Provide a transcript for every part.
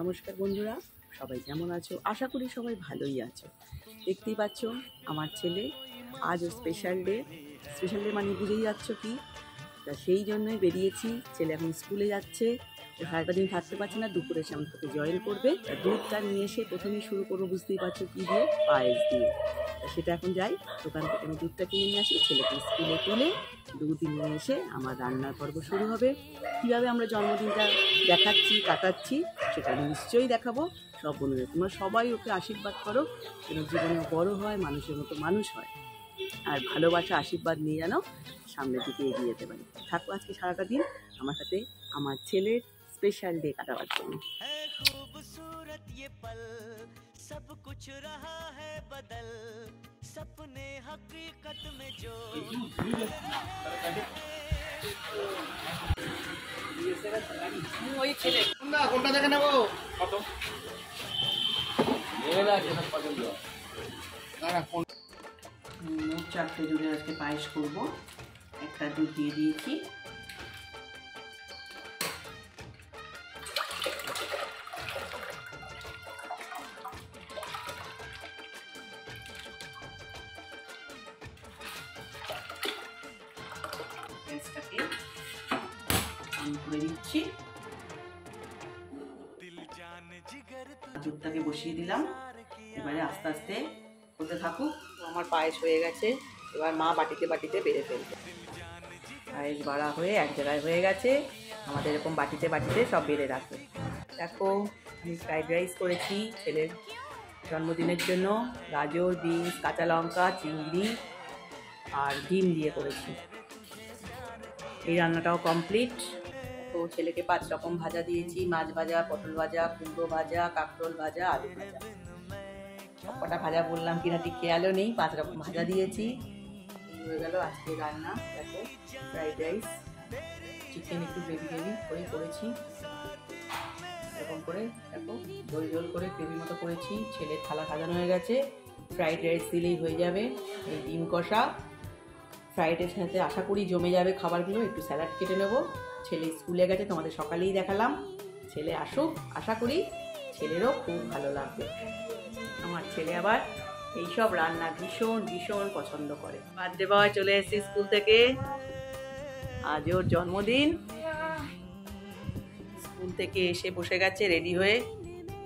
নমস্কার বন্ধুরা, সবাই কেমন আছো? আশা করি সবাই ভালোই আছো। দেখতেই পাচ্ছ আমার ছেলে, আজ স্পেশাল ডে মানে বুঝেই যাচ্ছ কি, তা সেই জন্যই বেরিয়েছি। ছেলে এখন স্কুলে যাচ্ছে, সারাটা দিন থাকতে পারছে না, দুপুরে সে আমার সাথে জয়েন করবে। দুধটা নিয়ে এসে প্রথমেই শুরু করবো, বুঝতেই পারছো কি দিয়ে, পায়েস দিয়ে। সেটা এখন যাই, দোকান থেকে আমি দুধটা কিনে নিয়ে আসি, ছেলেকে স্কুলে তুলে দুধ নিয়ে এসে আমার রান্নার পর্ব শুরু হবে। কীভাবে আমরা জন্মদিনটা কাটাচ্ছি সেটা আমি নিশ্চয়ই দেখাবো। সব বন্ধুদের তোমরা সবাই ওকে আশীর্বাদ করো, যেন জীবনে বড় হয়, মানুষের মতো মানুষ হয়, আর ভালোবাসা আশীর্বাদ নিয়ে যেন সামনের দিকে এগিয়ে যেতে পারি। থাকো আজকে সারাটা দিন আমার সাথে আমার ছেলের স্পেশাল ডে কাটাবার জন্য। सब कुछ रहा है बदल सपने हकीकत में जो কোনটা দেখে নেবো কত চারটে দুধের আজকে পায়েস করবো। একটা দুধ দিয়ে দিয়েছি, গ্যাসটাকে অন করে দিচ্ছি, দুধটাকে বসিয়ে দিলাম। এবারে আস্তে আস্তে হতে থাকুক। আমার পায়েস হয়ে গেছে, এবার মা বাটিতে বাটিতে বেড়ে ফেলবে। পায়েস বাড়া হয়ে এক জায়গায় হয়ে গেছে, আমাদের এরকম বাটিতে বাটিতে সব বেড়ে রাখবে। দেখো আমি ফ্রাইড রাইস করেছি ছেলের জন্মদিনের জন্য, গাজর, বিনস, কাঁচা লঙ্কা, চিংড়ি আর ডিম দিয়ে করেছি। এই রান্নাটাও কমপ্লিট। তো ছেলেকে 5 রকম ভাজা দিয়েছি, মাছ ভাজা, পটল ভাজা, কুমড়ো ভাজা, কাঁকরোল ভাজা, আলু ভাজা। সবকটা ভাজা বললাম কিনা ঠিক খেয়ালও নেই, 5 রকম ভাজা দিয়েছি। হয়ে গেল আজকে রান্না। দেখো ফ্রাইড রাইস, চিকেন একটু গ্রেভি করে করেছি, এরকম করে দেখো ঝোল ঝোল করে গ্রেভি মতো করেছি। ছেলের থালা সাজানো হয়ে গেছে, ফ্রাইড রাইস দিলেই হয়ে যাবে। এই ডিম কষা ফ্রাইডের সাথে আশা করি জমে যাবে খাবারগুলো। একটু স্যালাড কেটে নেবো। ছেলে স্কুলে গেছে, তোমাদের সকালেই দেখালাম। ছেলে আসুক, আশা করি ছেলেরও খুব ভালো লাগবে। আমার ছেলে আবার এইসব রান্না ভীষণ ভীষণ পছন্দ করে। বার্থডে বয় চলে এসেছি স্কুল থেকে, আজ ওর জন্মদিন। স্কুল থেকে এসে বসে গেছে রেডি হয়ে,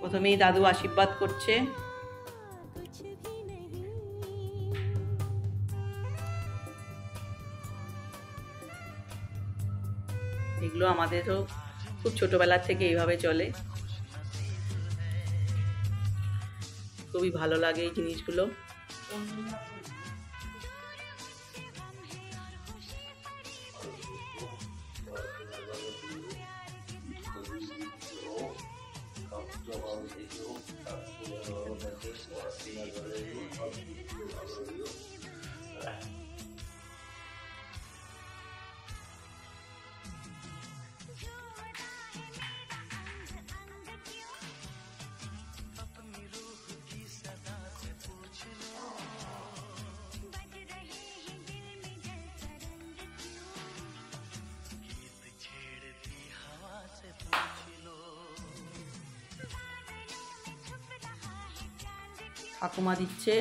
প্রথমেই দাদু আশীর্বাদ করছে। এগুলো আমাদেরও খুব ছোটবেলার থেকে এইভাবে চলে, খুবই ভালো লাগে এই জিনিসগুলো। ঠাকুমা দিচ্ছে।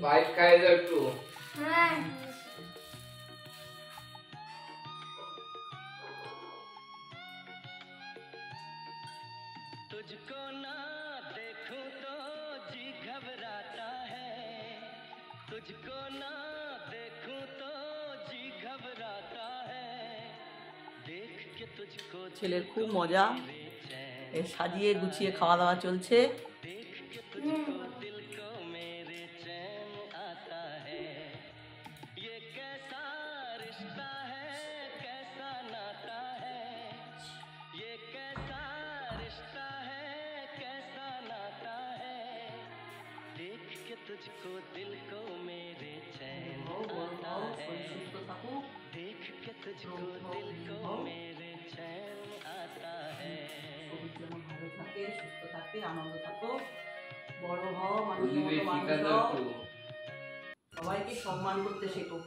বাইক খাই দাও একটু। तुझको ना देखूं तो जी घबराता है, तुझको ना देखूं तो जी घबराता है, देख के तुझको। ছেলের খুব মজা, সাজিয়ে গুছিয়ে খাওয়া দাওয়া চলছে। ये कैसा रिश्ता है, देख के तुझको दिल को मेरे चैन आता है देख के तुझको दिल को मेरे चैन आता है ভালো থাকে, সুস্থ থাকে, আনন্দ থাকো, বড় হও, মানুষের পরিবেশ মতো মানুষ শিক্ষা দাও হও, একটু। সবাইকে সম্মান করতে শেখো।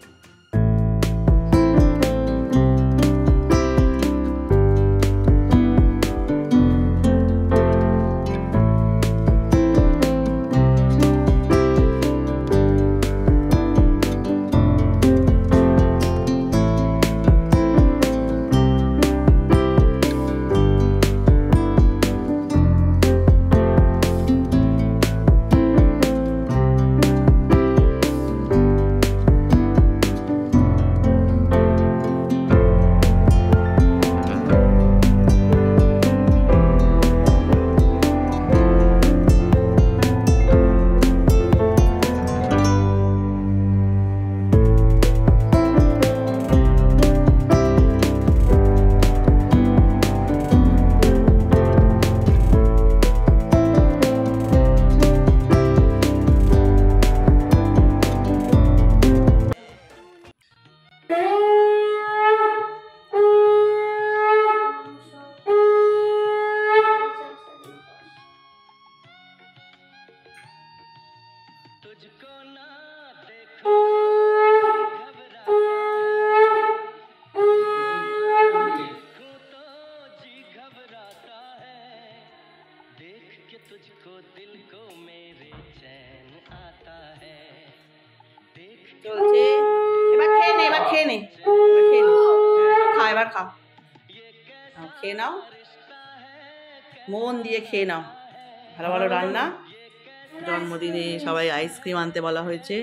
तुझको ना देखूं देखूं तो जी घबराता है देख के तुझको दिल को मेरे चैन आता है देख চলছে, এবার খেয়ে নে, এবার খেয়ে নে, এবার খেয়ে নে, খা, এবার খা, খেয়ে নাও, মন দিয়ে খেয়ে নাও। ভালো ভালো রান্না। জন্মদিনে সবাই আইসক্রিম আনতে বলা হয়েছে,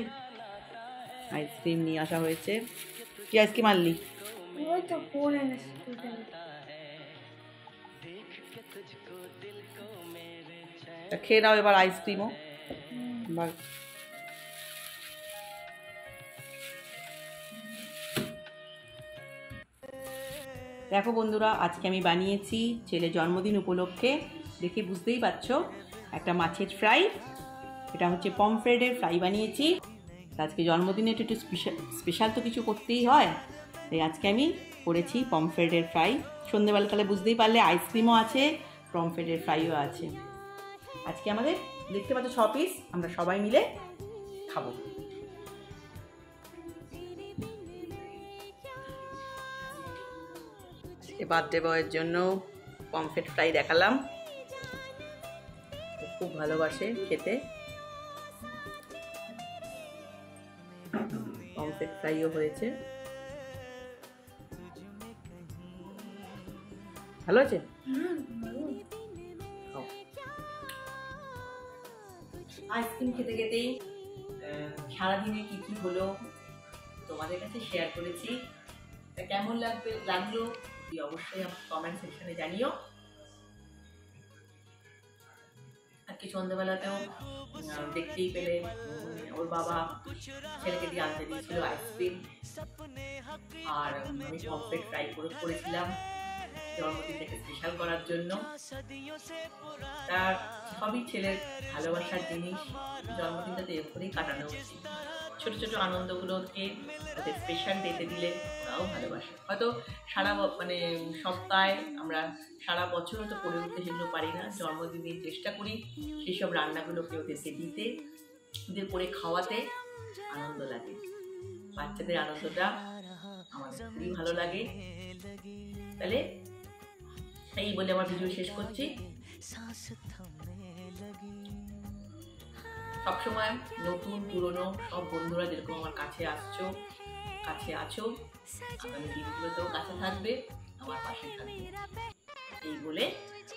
আইসক্রিম নিয়ে আসা হয়েছে। কি আইসক্রিম আনলি? খেয়ে নাও এবার আইসক্রিমও। এবার দেখো বন্ধুরা, আজকে আমি বানিয়েছি ছেলে জন্মদিন উপলক্ষে, দেখে বুঝতেই পারছো, একটা মাছের ফ্রাই, এটা হচ্ছে পমফ্রেটের ফ্রাই বানিয়েছি। আজকে জন্মদিনে একটু স্পেশাল তো কিছু করতেই হয়, তাই আজকে আমি করেছি পমফ্রেটের ফ্রাই। সন্ধ্যেবেলা তাহলে বুঝতেই পারলে আইসক্রিমও আছে, পমফ্রেটের ফ্রাইও আছে। আজকে আমাদের দেখতে পাচ্ছ 6 পিস, আমরা সবাই মিলে খাবো। বার্থডে বয়ের জন্য পমফ্রেট ফ্রাই দেখালাম, খুব ভালোবাসে খেতে। পমফ্রেট ফ্রাইও হয়েছে, ভালো আছে। আইসক্রিম খেতে খেতেই সারাদিনে কি কি হলো তোমাদের কাছে শেয়ার করেছি। কেমন লাগলো অবশ্যই কমেন্ট সেকশনে জানিও। আজকে সন্ধ্যাবেলাতেও দেখতেই পেলে ওর বাবা ছেলেকে দিয়ে আনতে দিয়েছিল আইসক্রিম, আর আমি পমফ্রেট ফ্রাই করেছিলাম জন্মদিনটাকে স্পেশাল করার জন্য। তার সবই ছেলের ভালোবাসার জিনিস, জন্মদিনটাতে এরকমই কাটানো উচিত। ছোট ছোট আনন্দগুলোকে তাদের স্পেশাল ডেতে দিলে ওরাও ভালোবাসে। হয়তো সারা সপ্তাহে আমরা সারা বছরও তো করে উঠতে সেগুলো পারি না, জন্মদিনে চেষ্টা করি সেসব রান্নাগুলোকে ওদেরকে দিতে, ওদের করে খাওয়াতে আনন্দ লাগে। বাচ্চাদের আনন্দটা আমাদের খুবই ভালো লাগে। তাহলে এই বলে আমার ভিডিও শেষ করছি। সবসময় নতুন পুরনো সব বন্ধুরা যেরকম আমার কাছে আছো, আগামী দিনগুলোতেও কাছে থাকবে, আমার পাশে থাকবে। এই বলে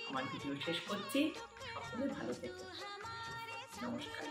আমার ভিডিও শেষ করছি। সকলে ভালো থেকো, নমস্কার।